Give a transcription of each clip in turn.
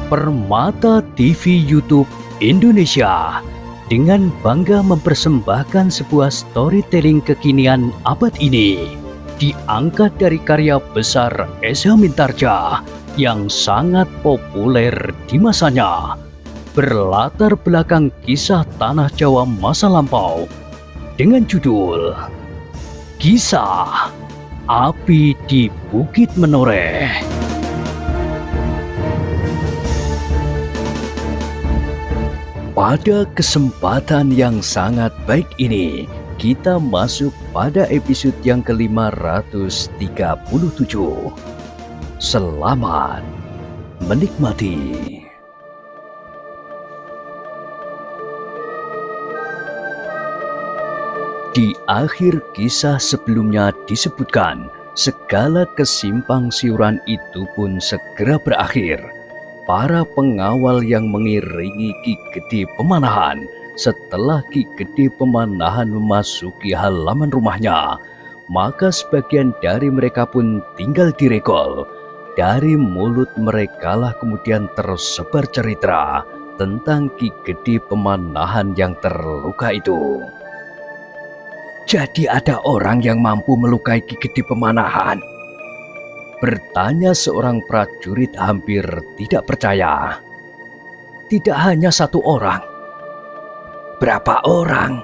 Permata TV YouTube Indonesia dengan bangga mempersembahkan sebuah storytelling kekinian abad ini, diangkat dari karya besar Esa Mintarja yang sangat populer di masanya, berlatar belakang kisah tanah Jawa masa lampau dengan judul Kisah Api di Bukit Menoreh. Pada kesempatan yang sangat baik ini, kita masuk pada episode yang ke-537. Selamat menikmati. Di akhir kisah sebelumnya disebutkan, segala kesimpang siuran itu pun segera berakhir. Para pengawal yang mengiringi Ki Gede Pemanahan setelah Ki Gede Pemanahan memasuki halaman rumahnya, maka sebagian dari mereka pun tinggal diregol. Dari mulut merekalah kemudian tersebar cerita tentang Ki Gede Pemanahan yang terluka itu. Jadi ada orang yang mampu melukai Ki Gede Pemanahan? Bertanya seorang prajurit hampir tidak percaya. Tidak hanya satu orang. Berapa orang?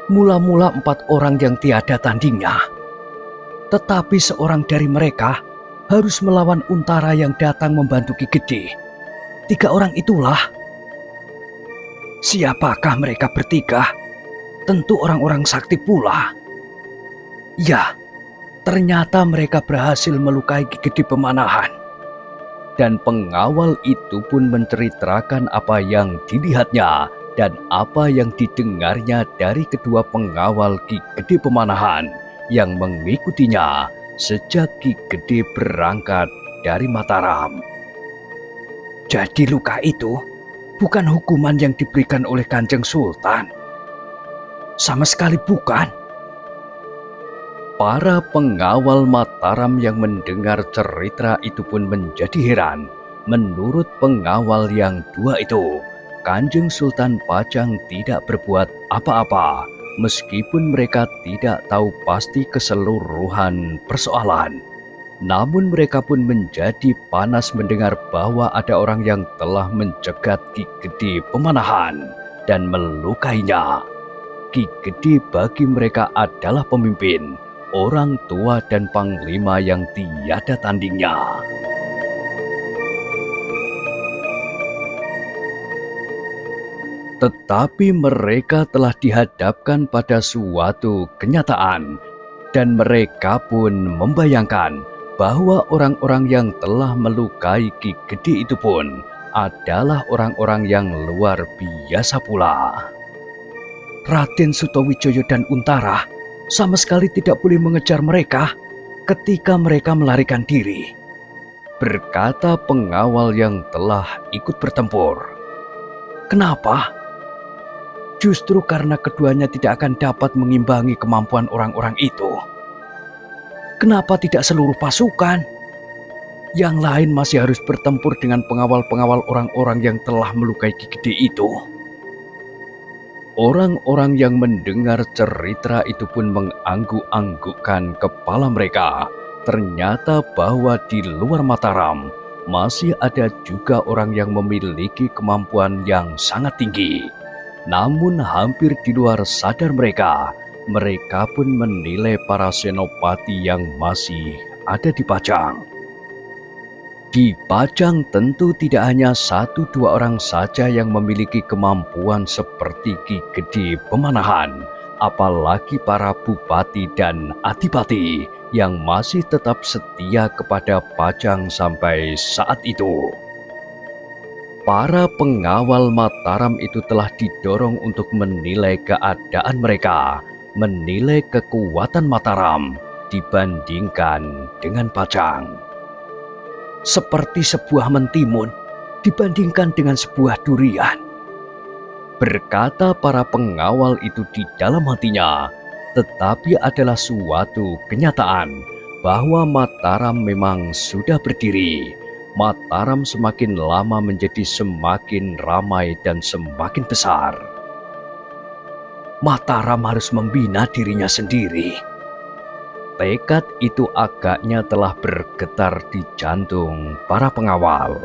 Mula-mula 4 orang yang tiada tandingnya. Tetapi seorang dari mereka harus melawan Untara yang datang membantu Ki Gede. 3 orang itulah. Siapakah mereka bertiga? Tentu orang-orang sakti pula. Ya, ternyata mereka berhasil melukai Ki Gede Pemanahan. Dan pengawal itu pun menceritakan apa yang dilihatnya dan apa yang didengarnya dari kedua pengawal Ki Gede Pemanahan yang mengikutinya sejak Ki Gede berangkat dari Mataram. Jadi luka itu bukan hukuman yang diberikan oleh Kanjeng Sultan. Sama sekali bukan. Para pengawal Mataram yang mendengar cerita itu pun menjadi heran. Menurut pengawal yang 2 itu, Kanjeng Sultan Pajang tidak berbuat apa-apa, meskipun mereka tidak tahu pasti keseluruhan persoalan. Namun mereka pun menjadi panas mendengar bahwa ada orang yang telah mencegat Ki Gede Pemanahan dan melukainya. Ki Gede bagi mereka adalah pemimpin, orang tua dan panglima yang tiada tandingnya. Tetapi mereka telah dihadapkan pada suatu kenyataan, dan mereka pun membayangkan bahwa orang-orang yang telah melukai Ki Gede itu pun adalah orang-orang yang luar biasa pula. Raden Sutawijaya dan Untara sama sekali tidak boleh mengejar mereka ketika mereka melarikan diri, berkata pengawal yang telah ikut bertempur. Kenapa? Justru karena keduanya tidak akan dapat mengimbangi kemampuan orang-orang itu. Kenapa tidak seluruh pasukan? Yang lain masih harus bertempur dengan pengawal-pengawal orang-orang yang telah melukai Ki Gede itu. Orang-orang yang mendengar cerita itu pun mengangguk-anggukkan kepala mereka. Ternyata bahwa di luar Mataram masih ada juga orang yang memiliki kemampuan yang sangat tinggi. Namun hampir di luar sadar mereka pun menilai para senopati yang masih ada di Pajang. Di Pajang tentu tidak hanya 1-2 orang saja yang memiliki kemampuan seperti Ki Gede Pemanahan, apalagi para bupati dan adipati yang masih tetap setia kepada Pajang sampai saat itu. Para pengawal Mataram itu telah didorong untuk menilai keadaan mereka, menilai kekuatan Mataram dibandingkan dengan Pajang. Seperti sebuah mentimun dibandingkan dengan sebuah durian, berkata para pengawal itu di dalam hatinya. Tetapi adalah suatu kenyataan bahwa Mataram memang sudah berdiri, Mataram semakin lama menjadi semakin ramai dan semakin besar. Mataram harus membina dirinya sendiri. Tekad itu agaknya telah bergetar di jantung para pengawal.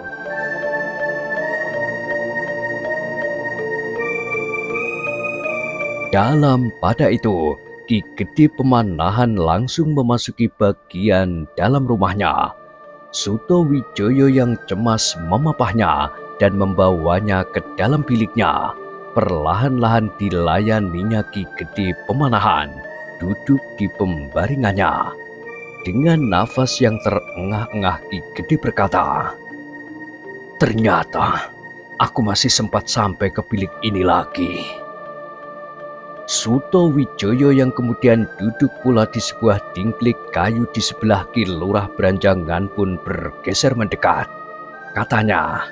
Dalam pada itu, Ki Gede Pemanahan langsung memasuki bagian dalam rumahnya. Suto Wijoyo yang cemas memapahnya dan membawanya ke dalam biliknya. Perlahan-lahan dilayaninya Ki Gede Pemanahan, duduk di pembaringannya. Dengan nafas yang terengah-engah, Ki Gede berkata, "Ternyata aku masih sempat sampai ke bilik ini lagi." Suto Wijoyo yang kemudian duduk pula di sebuah dingklik kayu di sebelah Ki Lurah Branjangan pun bergeser mendekat. Katanya,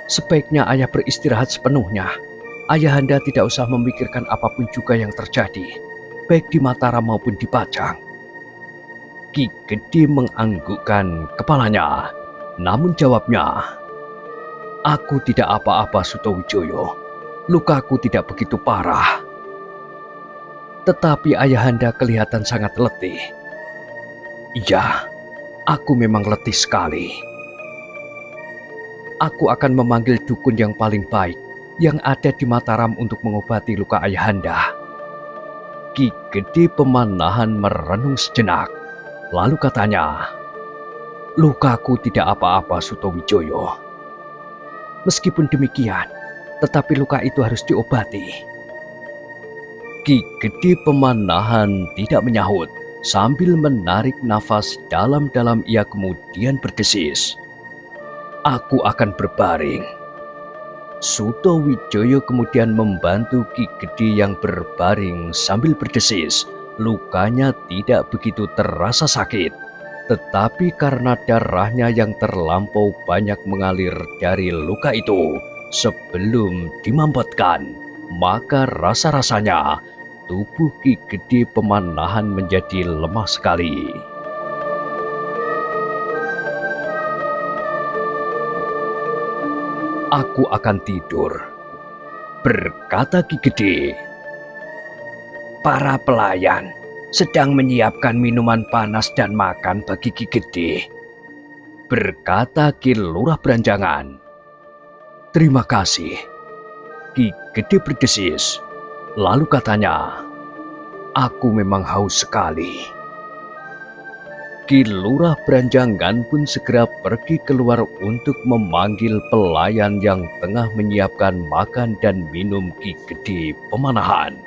"Sebaiknya ayah beristirahat sepenuhnya. Ayahanda tidak usah memikirkan apapun juga yang terjadi, baik di Mataram maupun di Pajang." Ki Gede menganggukkan kepalanya, namun jawabnya, "Aku tidak apa-apa, Suto Wijoyo. Lukaku tidak begitu parah. Tetapi ayahanda kelihatan sangat letih." "Iya, aku memang letih sekali. Aku akan memanggil dukun yang paling baik yang ada di Mataram untuk mengobati luka ayahanda." Ki Gede Pemanahan merenung sejenak, lalu katanya, "Lukaku tidak apa-apa, Suto Wijoyo. Meskipun demikian, tetapi luka itu harus diobati." Ki Gede Pemanahan tidak menyahut. Sambil menarik nafas dalam-dalam ia kemudian berdesis, "Aku akan berbaring." Suto Wijoyo kemudian membantu Ki Gede yang berbaring sambil berdesis. Lukanya tidak begitu terasa sakit, tetapi karena darahnya yang terlampau banyak mengalir dari luka itu sebelum dimampetkan, maka rasa-rasanya tubuh Ki Gede Pemanahan menjadi lemah sekali. "Aku akan tidur," berkata Ki Gede. "Para pelayan sedang menyiapkan minuman panas dan makan bagi Ki Gede," berkata Ki Lurah Branjangan. "Terima kasih." Ki Gede berdesis. Lalu katanya, "Aku memang haus sekali." Ki Lurah Branjangan pun segera pergi keluar untuk memanggil pelayan yang tengah menyiapkan makan dan minum Ki Gede Pemanahan.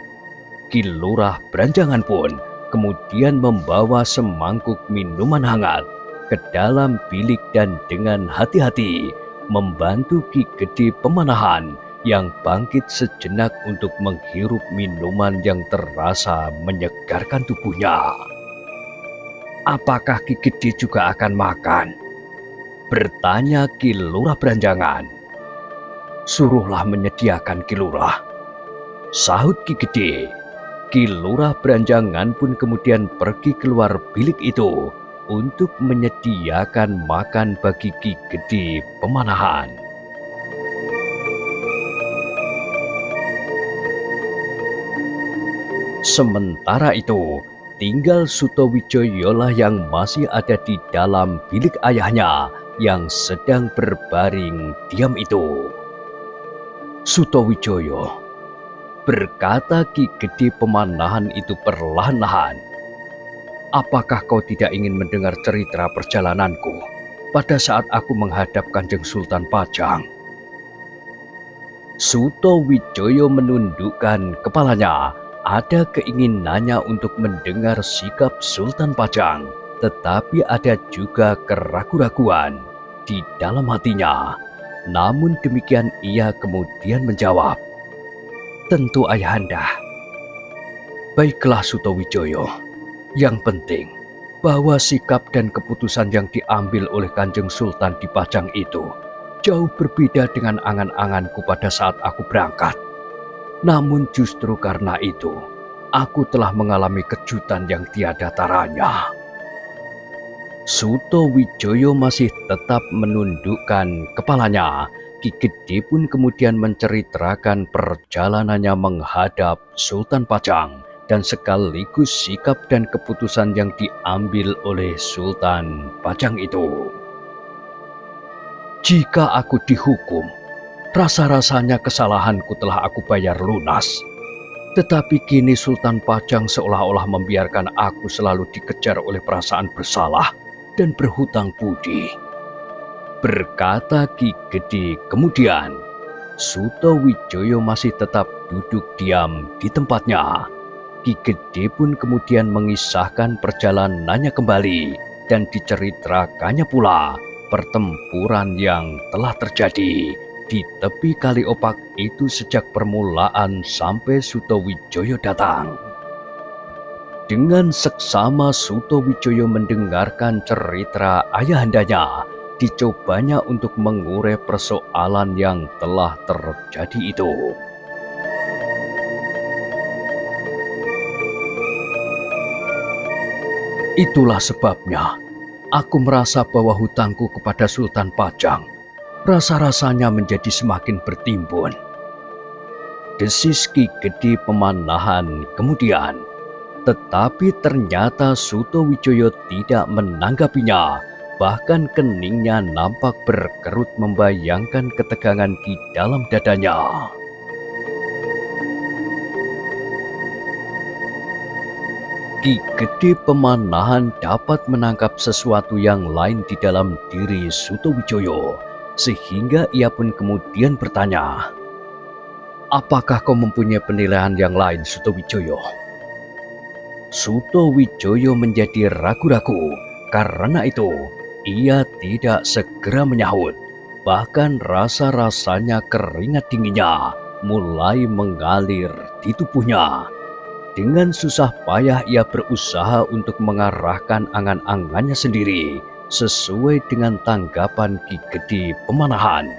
Ki Lurah Branjangan pun kemudian membawa semangkuk minuman hangat ke dalam bilik dan dengan hati-hati membantu Ki Gede Pemanahan yang bangkit sejenak untuk menghirup minuman yang terasa menyegarkan tubuhnya. "Apakah Ki Gede juga akan makan?" bertanya Ki Lurah Branjangan. "Suruhlah menyediakan, Ki Lurah," sahut Ki Gede. Ki Lurah Branjangan pun kemudian pergi keluar bilik itu untuk menyediakan makan bagi Ki Gede Pemanahan. Sementara itu, tinggal Suto Wijoyo lah yang masih ada di dalam bilik ayahnya yang sedang berbaring diam itu. "Suto Wijoyo," berkata Ki Gede Pemanahan itu perlahan-lahan, "apakah kau tidak ingin mendengar cerita perjalananku pada saat aku menghadap Kanjeng Sultan Pajang?" Suto Wijoyo menundukkan kepalanya. Ada keinginannya untuk mendengar sikap Sultan Pajang, tetapi ada juga keraguan-raguan di dalam hatinya. Namun demikian ia kemudian menjawab, "Tentu ayahanda." "Baiklah Suto Wijoyo, yang penting bahwa sikap dan keputusan yang diambil oleh Kanjeng Sultan di Pajang itu jauh berbeda dengan angan-anganku pada saat aku berangkat. Namun justru karena itu, aku telah mengalami kejutan yang tiada taranya." Suto Wijoyo masih tetap menundukkan kepalanya. Ki Gede pun kemudian menceritakan perjalanannya menghadap Sultan Pajang dan sekaligus sikap dan keputusan yang diambil oleh Sultan Pajang itu. Jika aku dihukum, rasa-rasanya kesalahanku telah aku bayar lunas. Tetapi kini Sultan Pajang seolah-olah membiarkan aku selalu dikejar oleh perasaan bersalah dan berhutang budi, berkata Ki Gede. Kemudian Suto Wijoyo masih tetap duduk diam di tempatnya. Ki Gede pun kemudian mengisahkan perjalanannya kembali dan diceritakannya pula pertempuran yang telah terjadi di tepi Kali Opak itu sejak permulaan sampai Suto Wijoyo datang. Dengan seksama Suto Wijoyo mendengarkan cerita ayahandanya, dicobanya untuk mengurai persoalan yang telah terjadi itu. Itulah sebabnya aku merasa bahwa hutangku kepada Sultan Pajang rasa-rasanya menjadi semakin bertimbun, desis Ki Gede Pemanahan kemudian. Tetapi ternyata Suto Wijoyo tidak menanggapinya. Bahkan keningnya nampak berkerut membayangkan ketegangan di dalam dadanya. Ki Gede Pemanahan dapat menangkap sesuatu yang lain di dalam diri Suto Wijoyo, sehingga ia pun kemudian bertanya, "Apakah kau mempunyai penilaian yang lain, Suto Wijoyo?" Suto Wijoyo menjadi ragu-ragu. Karena itu, ia tidak segera menyahut. Bahkan rasa-rasanya keringat dinginnya mulai mengalir di tubuhnya. Dengan susah payah ia berusaha untuk mengarahkan angan-angannya sendiri sesuai dengan tanggapan Ki Gede Pemanahan.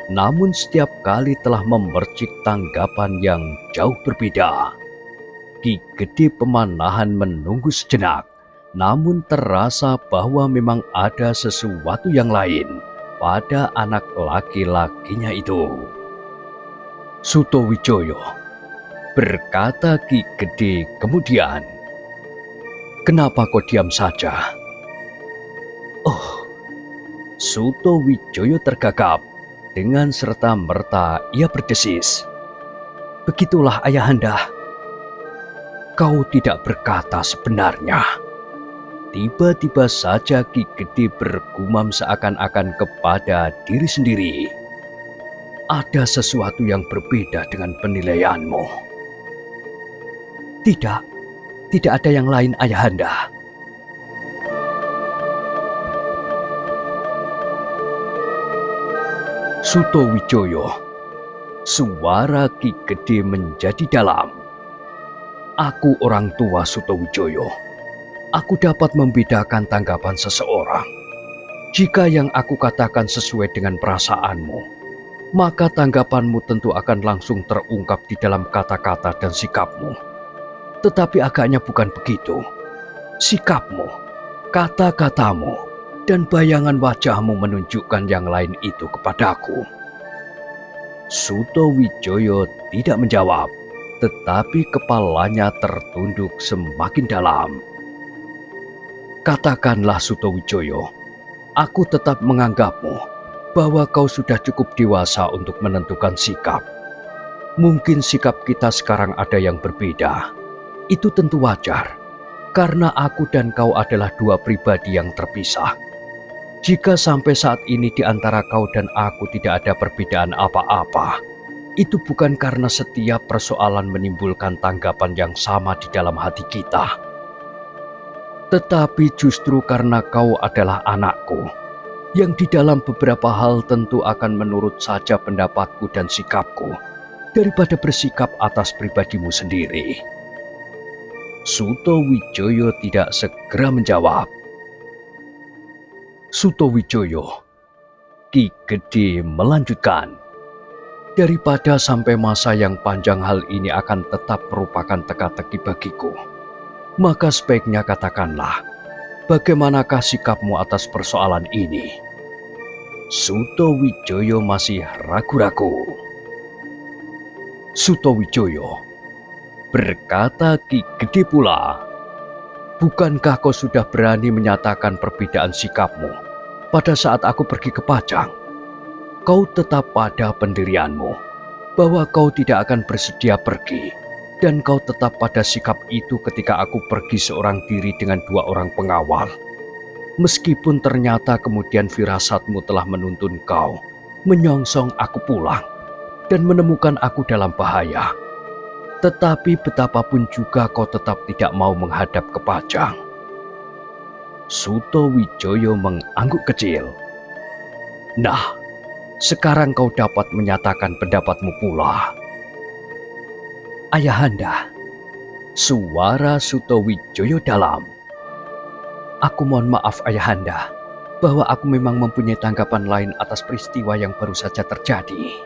Namun setiap kali telah memercik tanggapan yang jauh berbeda. Ki Gede Pemanahan menunggu sejenak, namun terasa bahwa memang ada sesuatu yang lain pada anak laki-lakinya itu. "Suto Wijoyo," berkata Ki Gede kemudian, "kenapa kau diam saja?" "Oh," Suto Wijoyo tergagap. Dengan serta-merta ia berdesis, "Begitulah ayahanda. Kau tidak berkata sebenarnya." Tiba-tiba saja Ki Gede bergumam seakan-akan kepada diri sendiri, "Ada sesuatu yang berbeda dengan penilaianmu." Tidak ada yang lain ayahanda." Suto Wijoyo, suara Ki Gede menjadi dalam. "Aku orang tua Suto Wijoyo. Aku dapat membedakan tanggapan seseorang. Jika yang aku katakan sesuai dengan perasaanmu, maka tanggapanmu tentu akan langsung terungkap di dalam kata-kata dan sikapmu. Tetapi agaknya bukan begitu. Sikapmu, kata-katamu, dan bayangan wajahmu menunjukkan yang lain itu kepadaku." Suto Wijoyo tidak menjawab, tetapi kepalanya tertunduk semakin dalam. "Katakanlah Suto Wijoyo, aku tetap menganggapmu bahwa kau sudah cukup dewasa untuk menentukan sikap. Mungkin sikap kita sekarang ada yang berbeda. Itu tentu wajar, karena aku dan kau adalah dua pribadi yang terpisah. Jika sampai saat ini di antara kau dan aku tidak ada perbedaan apa-apa, itu bukan karena setiap persoalan menimbulkan tanggapan yang sama di dalam hati kita. Tetapi justru karena kau adalah anakku, yang di dalam beberapa hal tentu akan menurut saja pendapatku dan sikapku, daripada bersikap atas pribadimu sendiri." Suto Wijoyo tidak segera menjawab. "Suto Wijoyo," Ki Gede melanjutkan, "daripada sampai masa yang panjang hal ini akan tetap merupakan teka-teki bagiku, maka sebaiknya katakanlah, Bagaimanakah sikapmu atas persoalan ini? Sutowijoyo masih ragu-ragu. Sutowijoyo, berkata Ki Gede pula, bukankah kau sudah berani menyatakan perbedaan sikapmu pada saat aku pergi ke Pajang? Kau tetap pada pendirianmu bahwa kau tidak akan bersedia pergi, dan kau tetap pada sikap itu ketika aku pergi seorang diri dengan 2 orang pengawal. Meskipun ternyata kemudian firasatmu telah menuntun kau menyongsong aku pulang dan menemukan aku dalam bahaya, tetapi betapapun juga kau tetap tidak mau menghadap ke Pajang. Sutowijoyo mengangguk kecil. Nah, sekarang kau dapat menyatakan pendapatmu pula. Ayahanda, suara Sutowijoyo dalam. Aku mohon maaf Ayahanda, bahwa aku memang mempunyai tanggapan lain atas peristiwa yang baru saja terjadi.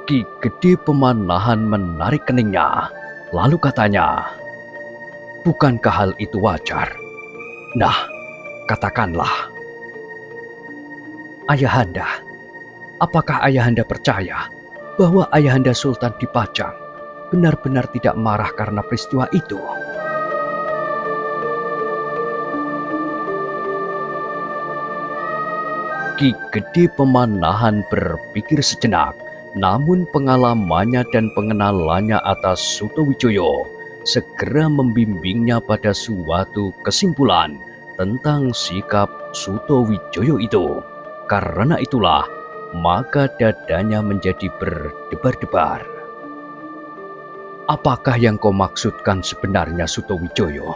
Ki Gede Pemanahan menarik keningnya, lalu katanya, bukankah hal itu wajar? Nah, katakanlah. Ayahanda, apakah Ayahanda percaya bahwa Ayahanda Sultan di Pajang benar-benar tidak marah karena peristiwa itu? Ki Gede Pemanahan berpikir sejenak, namun pengalamannya dan pengenalannya atas Sutowijoyo segera membimbingnya pada suatu kesimpulan tentang sikap Sutowijoyo itu. Karena itulah, maka dadanya menjadi berdebar-debar. Apakah yang kau maksudkan sebenarnya Sutowijoyo?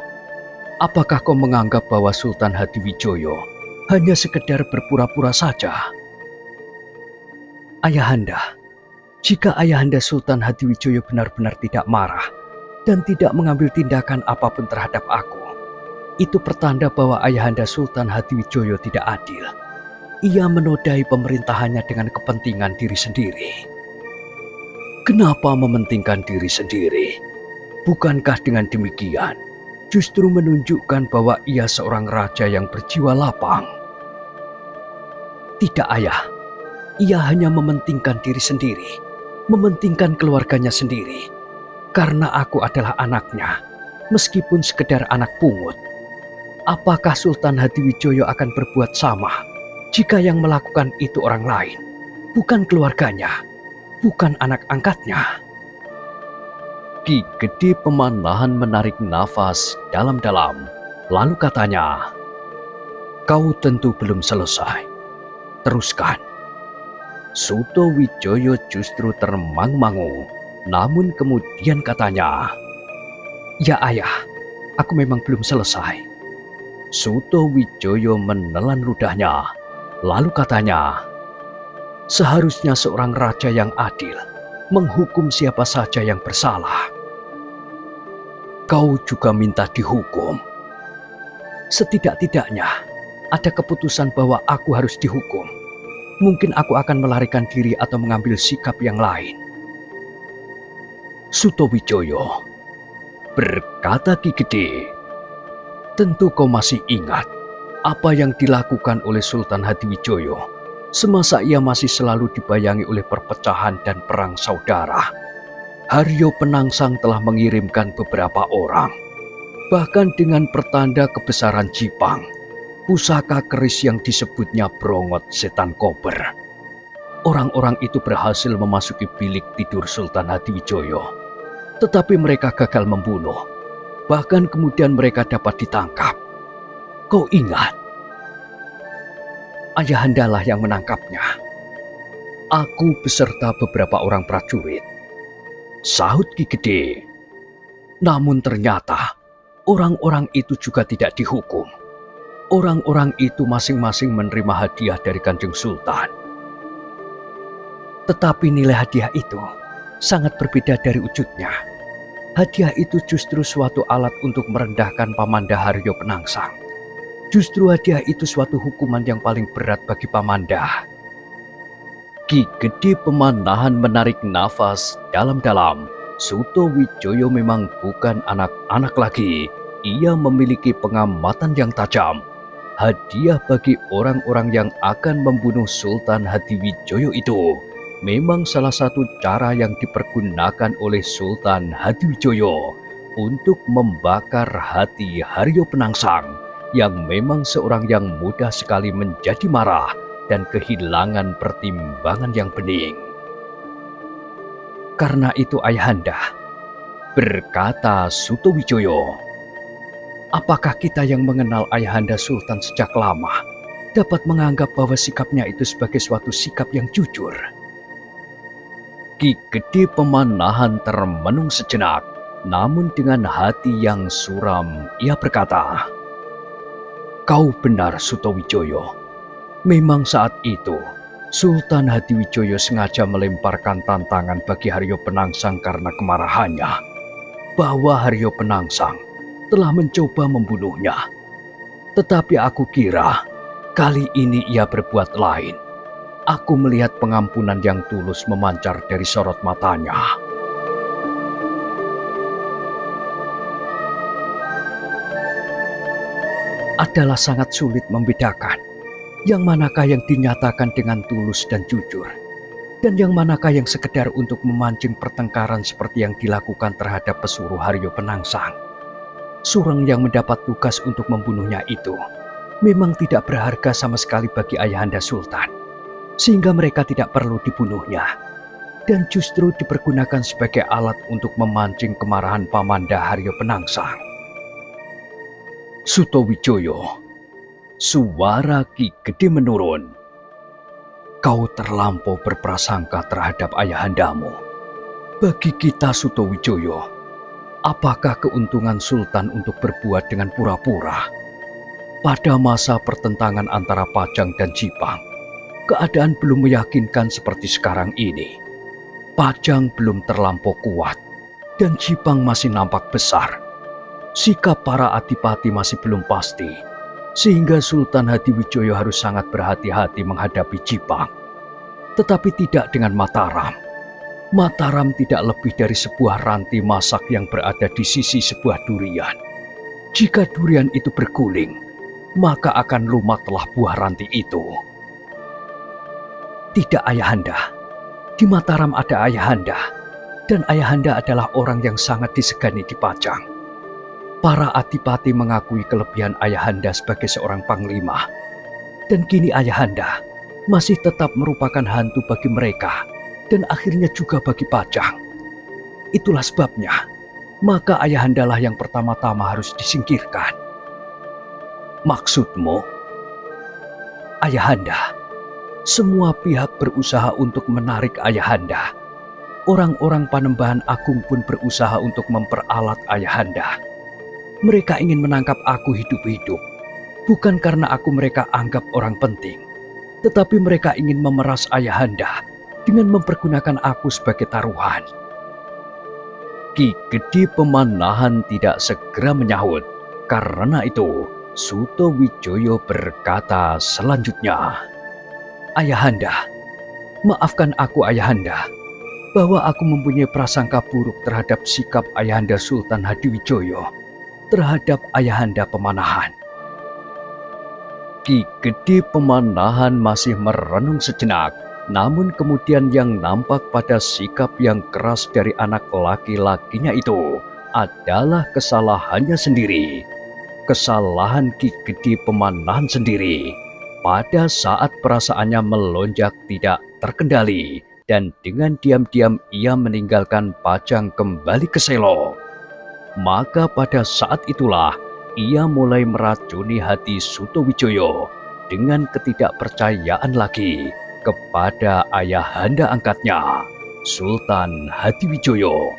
Apakah kau menganggap bahwa Sultan Hadiwijoyo hanya sekedar berpura-pura saja? Ayahanda, jika Ayahanda Sultan Hadiwijoyo benar-benar tidak marah dan tidak mengambil tindakan apapun terhadap aku, itu pertanda bahwa Ayahanda Sultan Hadiwijoyo tidak adil. Ia menodai pemerintahannya dengan kepentingan diri sendiri. Kenapa mementingkan diri sendiri? Bukankah dengan demikian justru menunjukkan bahwa ia seorang raja yang berjiwa lapang? Tidak ayah, ia hanya mementingkan diri sendiri, mementingkan keluarganya sendiri. Karena aku adalah anaknya, meskipun sekedar anak pungut. Apakah Sultan Hadiwijoyo akan berbuat sama jika yang melakukan itu orang lain, bukan keluarganya, bukan anak angkatnya? Ki Gede Pemanahan menarik nafas dalam-dalam, lalu katanya, kau tentu belum selesai. Teruskan. Sutowijoyo justru termangu-mangu, namun kemudian katanya, ya ayah, aku memang belum selesai. Sutowijoyo menelan ludahnya, lalu katanya, seharusnya seorang raja yang adil menghukum siapa saja yang bersalah. Kau juga minta dihukum. Setidak-tidaknya ada keputusan bahwa aku harus dihukum. Mungkin aku akan melarikan diri atau mengambil sikap yang lain. Sutowijoyo, berkata Ki Gede, tentu kau masih ingat apa yang dilakukan oleh Sultan Hadiwijoyo semasa ia masih selalu dibayangi oleh perpecahan dan perang saudara. Haryo Penangsang telah mengirimkan beberapa orang, bahkan dengan pertanda kebesaran Jipang, pusaka keris yang disebutnya Brongot Setan Kober. Orang-orang itu berhasil memasuki bilik tidur Sultan Hadiwijoyo, tetapi mereka gagal membunuh. Bahkan kemudian mereka dapat ditangkap. Kau ingat? Ayahandalah yang menangkapnya. Aku beserta beberapa orang prajurit, sahut Ki Gede. Namun ternyata orang-orang itu juga tidak dihukum. Orang-orang itu masing-masing menerima hadiah dari Kanjeng Sultan. Tetapi nilai hadiah itu sangat berbeda dari wujudnya. Hadiah itu justru suatu alat untuk merendahkan Pamanda Haryo Penangsang. Justru hadiah itu suatu hukuman yang paling berat bagi Pamanda. Ki Gede Pemanahan menarik nafas dalam-dalam. Sutowijoyo memang bukan anak-anak lagi. ia memiliki pengamatan yang tajam. Hadiah bagi orang-orang yang akan membunuh Sultan Hadiwijoyo itu memang salah satu cara yang dipergunakan oleh Sultan Hadiwijoyo untuk membakar hati Haryo Penangsang yang memang seorang yang mudah sekali menjadi marah dan kehilangan pertimbangan yang bening. Karena itu Ayahanda, berkata Sutowijoyo, apakah kita yang mengenal Ayahanda Sultan sejak lama dapat menganggap bahwa sikapnya itu sebagai suatu sikap yang jujur? Ki Gede Pemanahan termenung sejenak, namun dengan hati yang suram ia berkata, kau benar Sutowijoyo. Memang saat itu Sultan Hadiwijoyo sengaja melemparkan tantangan bagi Haryo Penangsang karena kemarahannya bahwa Haryo Penangsang telah mencoba membunuhnya. Tetapi aku kira kali ini ia berbuat lain. Aku melihat pengampunan yang tulus memancar dari sorot matanya. Adalah sangat sulit membedakan yang manakah yang dinyatakan dengan tulus dan jujur, dan yang manakah yang sekedar untuk memancing pertengkaran seperti yang dilakukan terhadap pesuruh Haryo Penangsang. Sureng yang mendapat tugas untuk membunuhnya itu memang tidak berharga sama sekali bagi Ayahanda Sultan, sehingga mereka tidak perlu dibunuhnya, dan justru dipergunakan sebagai alat untuk memancing kemarahan Pamanda Haryo Penangsang. Sutowijoyo, suara Ki Gede menurun. Kau terlampau berprasangka terhadap ayahandamu. Bagi kita Sutowijoyo, apakah keuntungan Sultan untuk berbuat dengan pura-pura? Pada masa pertentangan antara Pajang dan Jipang, keadaan belum meyakinkan seperti sekarang ini. Pajang belum terlampau kuat dan Jipang masih nampak besar. Sikap para adipati masih belum pasti, sehingga Sultan Hadiwijoyo harus sangat berhati-hati menghadapi Jipang. Tetapi tidak dengan Mataram. Mataram tidak lebih dari sebuah ranti masak yang berada di sisi sebuah durian. Jika durian itu berguling, maka akan lumatlah buah ranti itu. Tidak Ayahanda, di Mataram ada Ayahanda, dan Ayahanda adalah orang yang sangat disegani di Pajang. Para adipati mengakui kelebihan Ayahanda sebagai seorang panglima, dan kini Ayahanda masih tetap merupakan hantu bagi mereka, dan akhirnya juga bagi Pajang. Itulah sebabnya, maka Ayahandalah yang pertama-tama harus disingkirkan. Maksudmu? Ayahanda, semua pihak berusaha untuk menarik Ayahanda. Orang-orang Panembahan Agung pun berusaha untuk memperalat Ayahanda. Mereka ingin menangkap aku hidup-hidup, bukan karena aku mereka anggap orang penting, tetapi mereka ingin memeras Ayahanda dengan mempergunakan aku sebagai taruhan. Ki Gede Pemanahan tidak segera menyahut. Karena itu, Sutowijoyo berkata selanjutnya, Ayahanda, maafkan aku Ayahanda, bahwa aku mempunyai prasangka buruk terhadap sikap Ayahanda Sultan Hadiwijoyo terhadap Ayahanda Pemanahan. Ki Gede Pemanahan masih merenung sejenak, namun kemudian yang nampak pada sikap yang keras dari anak laki-lakinya itu adalah kesalahannya sendiri. Kesalahan Ki Gede Pemanahan sendiri pada saat perasaannya melonjak tidak terkendali, dan dengan diam-diam ia meninggalkan Pajang kembali ke Selo. Maka pada saat itulah ia mulai meracuni hati Sutowijoyo dengan ketidakpercayaan lagi kepada ayahanda angkatnya, Sultan Hadiwijoyo.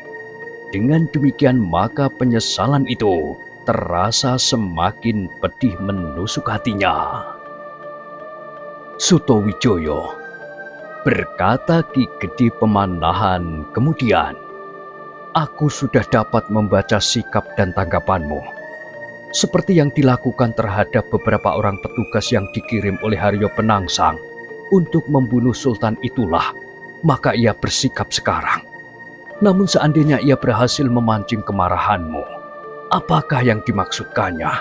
Dengan demikian maka penyesalan itu terasa semakin pedih menusuk hatinya. Sutowijoyo, berkata Ki Gede Pemanahan kemudian, aku sudah dapat membaca sikap dan tanggapanmu. Seperti yang dilakukan terhadap beberapa orang petugas yang dikirim oleh Haryo Penangsang untuk membunuh Sultan itulah, maka ia bersikap sekarang. Namun seandainya ia berhasil memancing kemarahanmu, Apakah yang dimaksudkannya?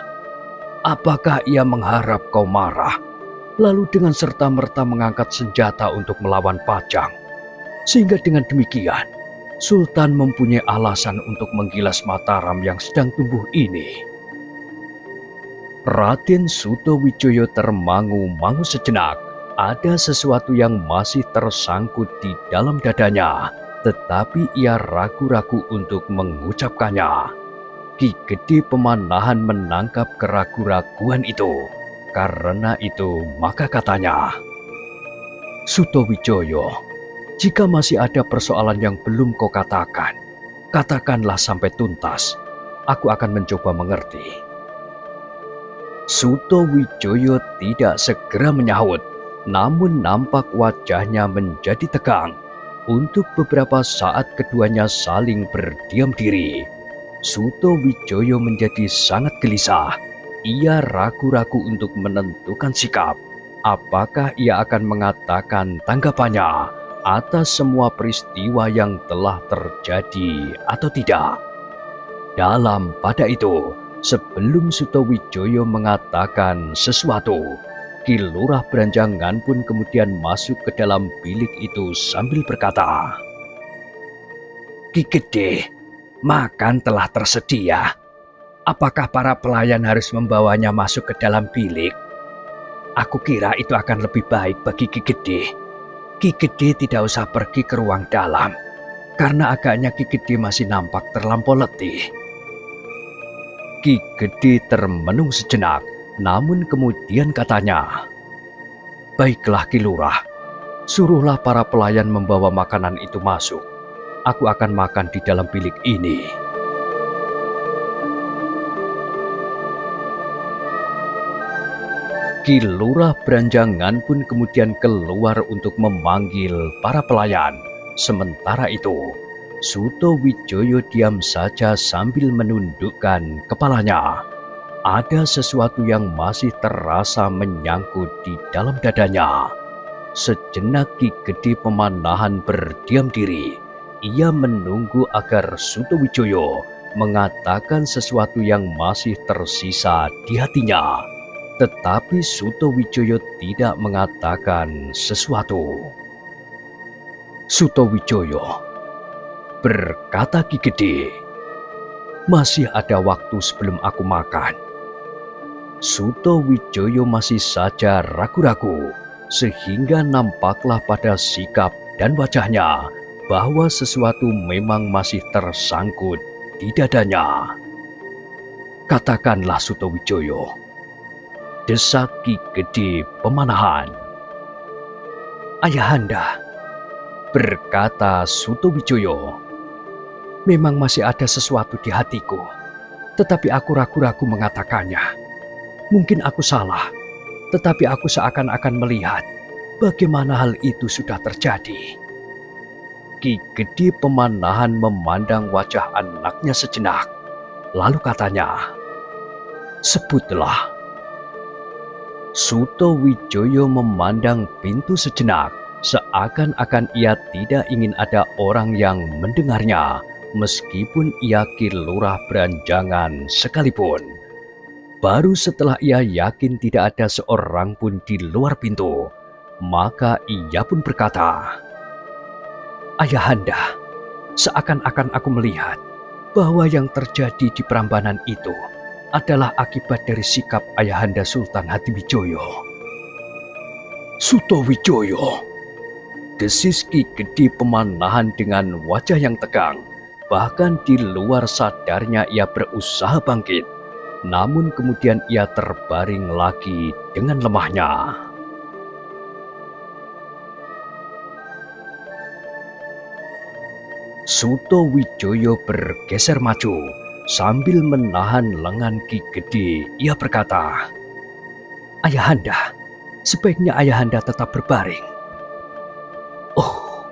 Apakah ia mengharap kau marah, lalu dengan serta-merta mengangkat senjata untuk melawan Pajang? Sehingga dengan demikian, Sultan mempunyai alasan untuk menggilas Mataram yang sedang tumbuh ini. Raden Sutawijaya termangu-mangu sejenak. Ada sesuatu yang masih tersangkut di dalam dadanya, tetapi ia ragu-ragu untuk mengucapkannya. Ki Gede Pemanahan menangkap keraguan-raguan itu. Karena itu, maka katanya, "Sutawijaya, jika masih ada persoalan yang belum kau katakan, katakanlah sampai tuntas. Aku akan mencoba mengerti." Sutawijaya tidak segera menyahut, namun nampak wajahnya menjadi tegang. Untuk beberapa saat keduanya saling berdiam diri. Sutawijaya menjadi sangat gelisah. Ia ragu-ragu untuk menentukan sikap. Apakah ia akan mengatakan tanggapannya atas semua peristiwa yang telah terjadi atau tidak? Pada itu, sebelum Sutawijaya mengatakan sesuatu, Ki Lurah Branjangan pun kemudian masuk ke dalam bilik itu sambil berkata, "Ki Gede, makan telah tersedia. Apakah para pelayan harus membawanya masuk ke dalam bilik? Aku kira itu akan lebih baik bagi Ki Gede. Ki Gede tidak usah pergi ke ruang dalam, karena agaknya Ki Gede masih nampak terlampau letih." Ki Gede termenung sejenak, namun kemudian katanya, "Baiklah Ki Lurah, suruhlah para pelayan membawa makanan itu masuk. Aku akan makan di dalam bilik ini." Ki Lurah Branjangan pun kemudian keluar untuk memanggil para pelayan. Sementara itu, Sutawijaya diam saja sambil menundukkan kepalanya. Ada sesuatu yang masih terasa menyangkut di dalam dadanya. Sejenak Ki Gede Pemanahan berdiam diri. Ia menunggu agar Sutawijaya mengatakan sesuatu yang masih tersisa di hatinya. Tetapi Sutawijaya tidak mengatakan sesuatu. "Sutawijaya," berkata Ki Gede, "masih ada waktu sebelum aku makan." Sutawijaya masih saja ragu-ragu, sehingga nampaklah pada sikap dan wajahnya bahwa sesuatu memang masih tersangkut di dadanya. "Katakanlah Sutawijaya," desak Ki Gede Pemanahan. "Ayahanda," berkata Sutawijaya, "memang masih ada sesuatu di hatiku, tetapi aku ragu-ragu mengatakannya. Mungkin aku salah, tetapi aku seakan-akan melihat bagaimana hal itu sudah terjadi." Ki Gede Pemanahan memandang wajah anaknya sejenak, lalu katanya, "Sebutlah." Sutawijaya memandang pintu sejenak, seakan-akan ia tidak ingin ada orang yang mendengarnya, meskipun ia Ki Lurah Branjangan sekalipun. Baru setelah ia yakin tidak ada seorang pun di luar pintu, maka ia pun berkata, "Ayahanda, seakan-akan aku melihat bahwa yang terjadi di Prambanan itu adalah akibat dari sikap Ayahanda Sultan Hatiwijaya." "Sutawijaya," desis Ki Gede Pemanahan dengan wajah yang tegang. Bahkan di luar sadarnya ia berusaha bangkit, namun kemudian ia terbaring lagi dengan lemahnya. Sutawijaya bergeser maju. Sambil menahan lengan Ki Gede, ia berkata, "Ayahanda, sebaiknya Ayahanda tetap berbaring." "Oh."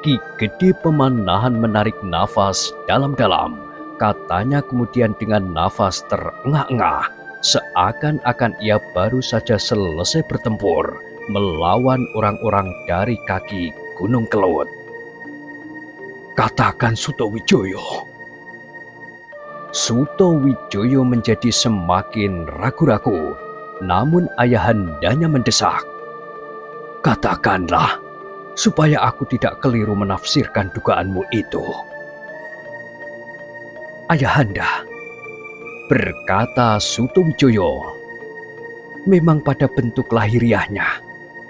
Ki Gede Pemanahan menarik nafas dalam-dalam. Katanya kemudian dengan nafas terengah-engah, seakan-akan ia baru saja selesai bertempur melawan orang-orang dari kaki Gunung Kelut. "Katakan Sutawijaya." Sutowijoyo menjadi semakin ragu-ragu, namun ayahandanya mendesak. "Katakanlah, supaya aku tidak keliru menafsirkan dugaanmu itu." "Ayahanda," berkata Sutowijoyo, "memang pada bentuk lahiriahnya,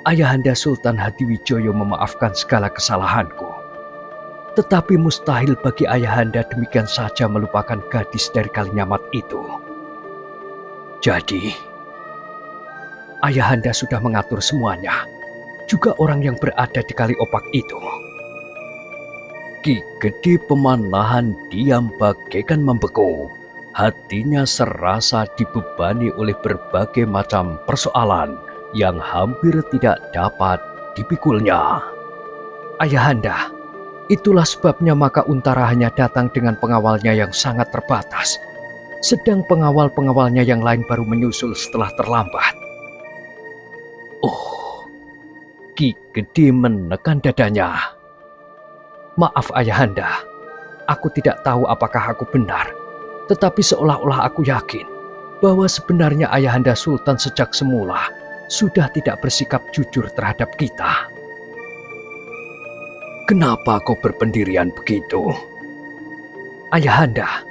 Ayahanda Sultan Hadiwijoyo memaafkan segala kesalahanku. Tetapi mustahil bagi Ayahanda demikian saja melupakan gadis dari Kalinyamat itu. Jadi, Ayahanda sudah mengatur semuanya, juga orang yang berada di Kaliopak itu." Ki Gede Pemanahan diam bagaikan membeku. Hatinya serasa dibebani oleh berbagai macam persoalan yang hampir tidak dapat dipikulnya. "Ayahanda, itulah sebabnya maka Untara hanya datang dengan pengawalnya yang sangat terbatas, sedang pengawal-pengawalnya yang lain baru menyusul setelah terlambat." Oh, Ki Gede menekan dadanya. "Maaf Ayahanda, aku tidak tahu apakah aku benar, tetapi seolah-olah aku yakin bahwa sebenarnya Ayahanda Sultan sejak semula sudah tidak bersikap jujur terhadap kita." "Kenapa kau berpendirian begitu?" "Ayahanda,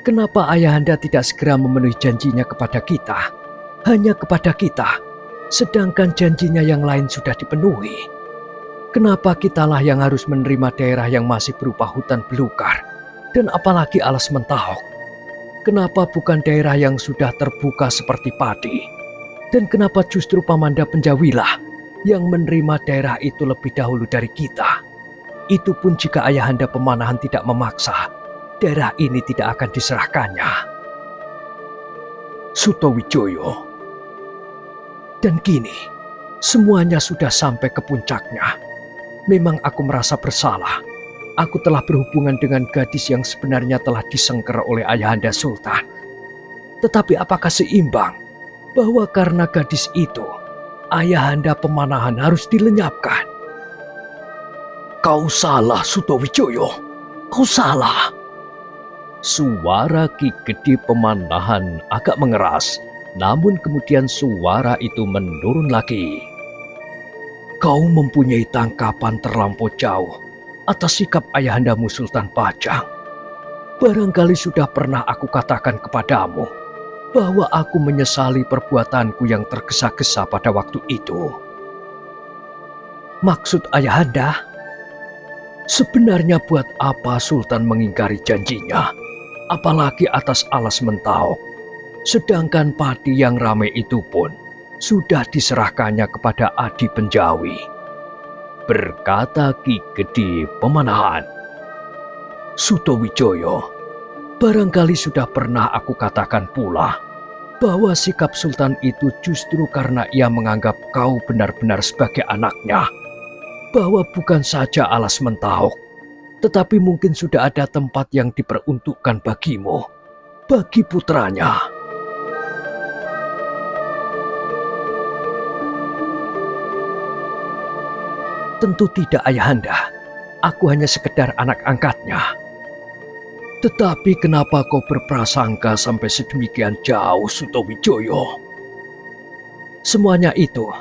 kenapa Ayahanda tidak segera memenuhi janjinya kepada kita, hanya kepada kita, sedangkan janjinya yang lain sudah dipenuhi? Kenapa kitalah yang harus menerima daerah yang masih berupa hutan belukar, dan apalagi alas mentahok? Kenapa bukan daerah yang sudah terbuka seperti padi? Dan kenapa justru Pamanda Penjawilah yang menerima daerah itu lebih dahulu dari kita? Itu pun jika Ayahanda Pemanahan tidak memaksa, daerah ini tidak akan diserahkannya." Sutowijoyo, "Dan kini, semuanya sudah sampai ke puncaknya. Memang aku merasa bersalah. Aku telah berhubungan dengan gadis yang sebenarnya telah disengker oleh Ayahanda Sultan. Tetapi apakah seimbang bahwa karena gadis itu, Ayahanda Pemanahan harus dilenyapkan?" "Kau salah Sutowijoyo, kau salah." Suara Ki Gede Pemanahan agak mengeras, namun kemudian suara itu menurun lagi. "Kau mempunyai tangkapan terlampau jauh atas sikap Ayahandamu Sultan Pajang. Barangkali sudah pernah aku katakan kepadamu bahwa aku menyesali perbuatanku yang tergesa-gesa pada waktu itu." "Maksud Ayahanda, sebenarnya buat apa Sultan mengingkari janjinya, apalagi atas alas mentahok, sedangkan padi yang ramai itu pun sudah diserahkannya kepada Adi Penjawi?" berkata Ki Gede Pemanahan. "Sutowijoyo, barangkali sudah pernah aku katakan pula bahwa sikap Sultan itu justru karena ia menganggap kau benar-benar sebagai anaknya, bahwa bukan saja alas mentahok, tetapi mungkin sudah ada tempat yang diperuntukkan bagimu, bagi putranya." "Tentu tidak Ayahanda, aku hanya sekedar anak angkatnya." "Tetapi kenapa kau berprasangka sampai sedemikian jauh Sutowijoyo?" "Semuanya itu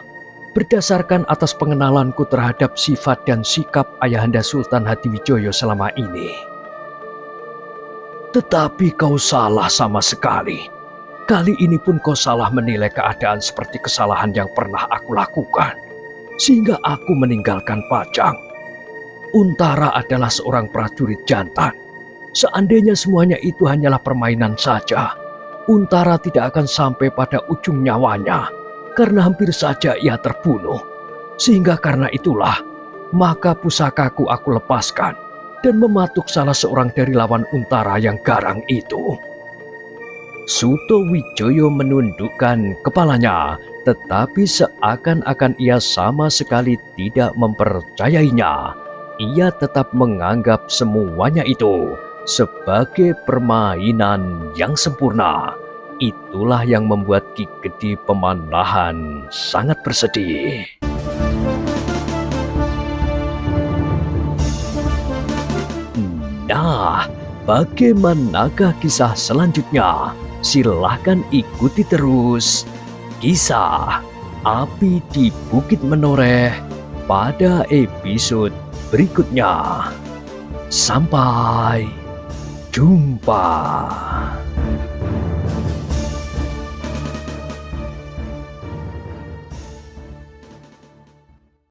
berdasarkan atas pengenalanku terhadap sifat dan sikap Ayahanda Sultan Hadiwijoyo selama ini." "Tetapi kau salah sama sekali. Kali ini pun kau salah menilai keadaan seperti kesalahan yang pernah aku lakukan, sehingga aku meninggalkan Pajang. Untara adalah seorang prajurit jantan. Seandainya semuanya itu hanyalah permainan saja, Untara tidak akan sampai pada ujung nyawanya, karena hampir saja ia terbunuh. Sehingga karena itulah, maka pusakaku aku lepaskan dan mematuk salah seorang dari lawan Untara yang garang itu." Sutowijoyo menundukkan kepalanya, tetapi seakan-akan ia sama sekali tidak mempercayainya. Ia tetap menganggap semuanya itu sebagai permainan yang sempurna. Itulah yang membuat Ki Gede Pemanahan sangat bersedih. Nah, Bagaimanakah kisah selanjutnya? Silahkan ikuti terus kisah Api di Bukit Menoreh pada episode berikutnya. Sampai jumpa.